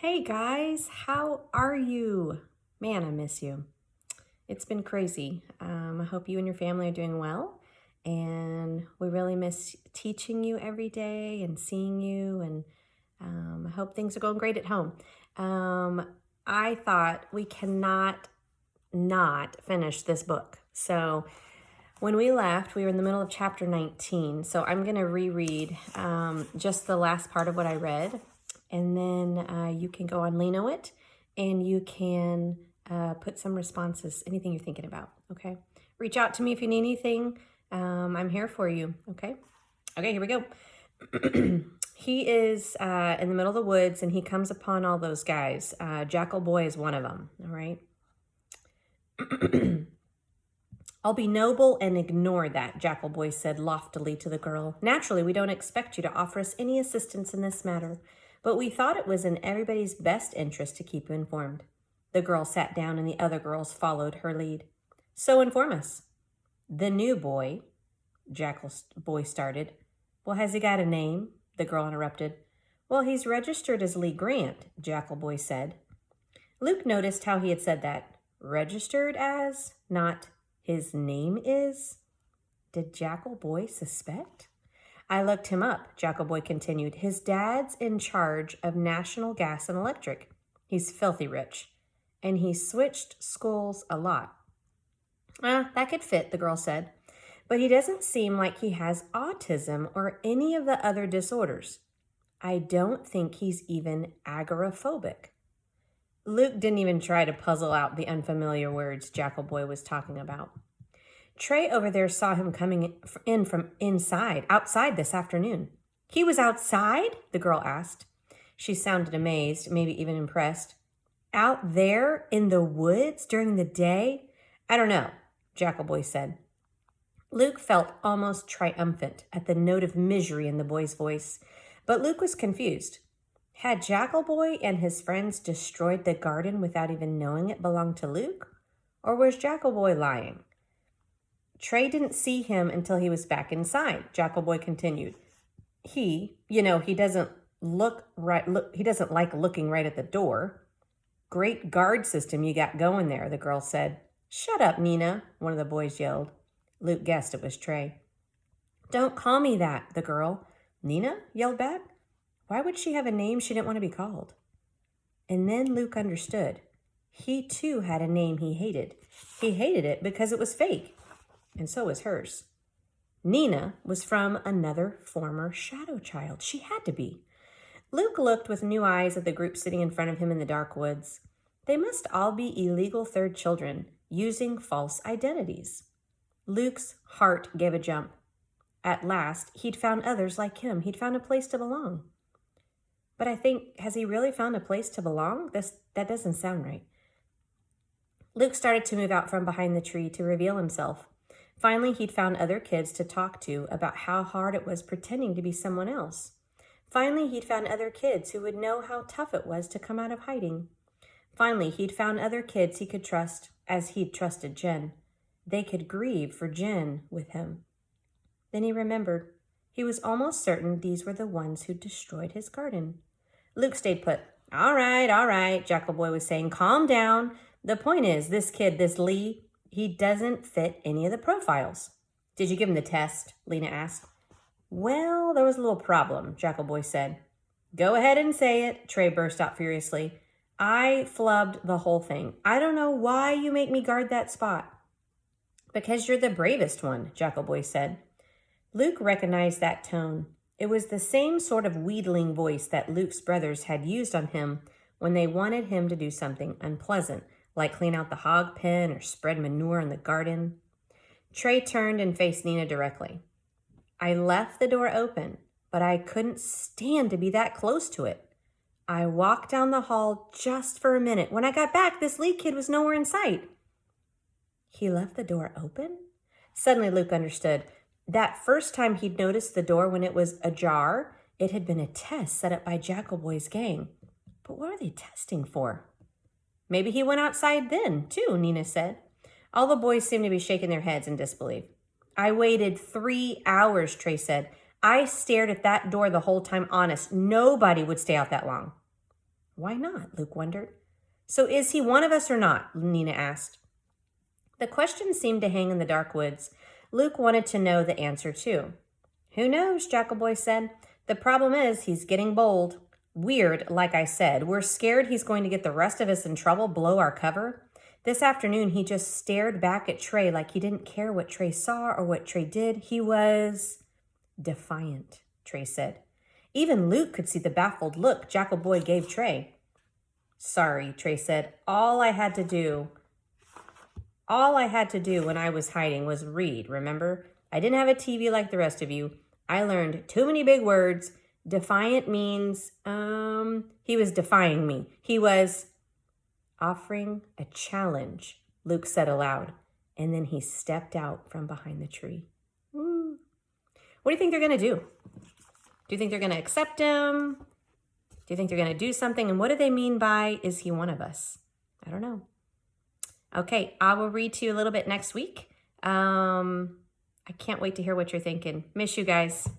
Hey guys, how are you? Man, I miss you. It's been crazy. I hope you and your family are doing well. And we really miss teaching you every day and seeing you. And I hope things are going great at home. Um, I thought we cannot not finish this book. So when we left, we were in the middle of chapter 19. So I'm going to reread just the last part of what I read. And then you can go on Leno it and you can put some responses, anything you're thinking about. Okay. Reach out to me if you need anything. I'm here for you. Okay. Okay, here we go. He is in the middle of the woods and he comes upon all those guys. Jackal Boy is one of them. All right. I'll be noble and ignore that, Jackal Boy said loftily to the girl. Naturally, we don't expect you to offer us any assistance in this matter, but we thought it was in everybody's best interest to keep you informed. The girl sat down and the other girls followed her lead. So inform us. The new boy, Jackal Boy started. Well, has he got a name? The girl interrupted. Well, he's registered as Lee Grant, Jackal Boy said. Luke noticed how he had said that. Registered as, not his name is? Did Jackal Boy suspect? I looked him up, Jackal Boy continued. His dad's in charge of National Gas and Electric. He's filthy rich. And he switched schools a lot. That could fit, the girl said. But he doesn't seem like he has autism or any of the other disorders. I don't think he's even agoraphobic. Luke didn't even try to puzzle out the unfamiliar words Jackal Boy was talking about. Trey over there saw him coming in from outside this afternoon. He was outside? The girl asked. She sounded amazed, maybe even impressed. Out there in the woods during the day? I don't know, Jackal Boy said. Luke felt almost triumphant at the note of misery in the boy's voice, but Luke was confused. Had Jackal Boy and his friends destroyed the garden without even knowing it belonged to Luke? Or was Jackal Boy lying? Trey didn't see him until he was back inside, Jackal Boy continued. He doesn't he doesn't like looking right at the door. Great guard system you got going there, the girl said. Shut up, Nina, one of the boys yelled. Luke guessed it was Trey. Don't call me that, the girl. Nina yelled back. Why would she have a name she didn't want to be called? And then Luke understood. He too had a name he hated. He hated it because it was fake. And so was hers. Nina was from another former shadow child. She had to be. Luke looked with new eyes at the group sitting in front of him in the dark woods. They must all be illegal third children, using false identities. Luke's heart gave a jump. At last, he'd found others like him. He'd found a place to belong. But I think, has he really found a place to belong? That doesn't sound right. Luke started to move out from behind the tree to reveal himself. Finally, he'd found other kids to talk to about how hard it was pretending to be someone else. Finally, he'd found other kids who would know how tough it was to come out of hiding. Finally, he'd found other kids he could trust as he'd trusted Jen. They could grieve for Jen with him. Then he remembered. He was almost certain these were the ones who destroyed his garden. Luke stayed put. All right, Jackal Boy was saying. Calm down. The point is, this kid, this Lee, he doesn't fit any of the profiles. Did you give him the test? Lena asked. Well, there was a little problem, Jackal Boy said. Go ahead and say it, Trey burst out furiously. I flubbed the whole thing. I don't know why you make me guard that spot. Because you're the bravest one, Jackal Boy said. Luke recognized that tone. It was the same sort of wheedling voice that Luke's brothers had used on him when they wanted him to do something unpleasant, like clean out the hog pen or spread manure in the garden. Trey turned and faced Nina directly. I left the door open, but I couldn't stand to be that close to it. I walked down the hall just for a minute. When I got back, this Lee kid was nowhere in sight. He left the door open? Suddenly Luke understood. That first time he'd noticed the door when it was ajar, it had been a test set up by Jackal Boy's gang. But what are they testing for? Maybe he went outside then, too, Nina said. All the boys seemed to be shaking their heads in disbelief. I waited 3 hours, Trey said. I stared at that door the whole time, honest. Nobody would stay out that long. Why not? Luke wondered. So is he one of us or not? Nina asked. The question seemed to hang in the dark woods. Luke wanted to know the answer too. Who knows, Jackal Boy said. The problem is he's getting bold. Weird, like I said. We're scared he's going to get the rest of us in trouble, blow our cover. This afternoon, he just stared back at Trey like he didn't care what Trey saw or what Trey did. He was defiant, Trey said. Even Luke could see the baffled look Jackal Boy gave Trey. Sorry, Trey said. All I had to do when I was hiding was read, remember? I didn't have a TV like the rest of you. I learned too many big words. Defiant means, he was defying me. He was offering a challenge, Luke said aloud, and then he stepped out from behind the tree. What do you think they're going to do? Do you think they're going to accept him? Do you think they're going to do something? And what do they mean by, is he one of us? I don't know. Okay, I will read to you a little bit next week. I can't wait to hear what you're thinking. Miss you guys.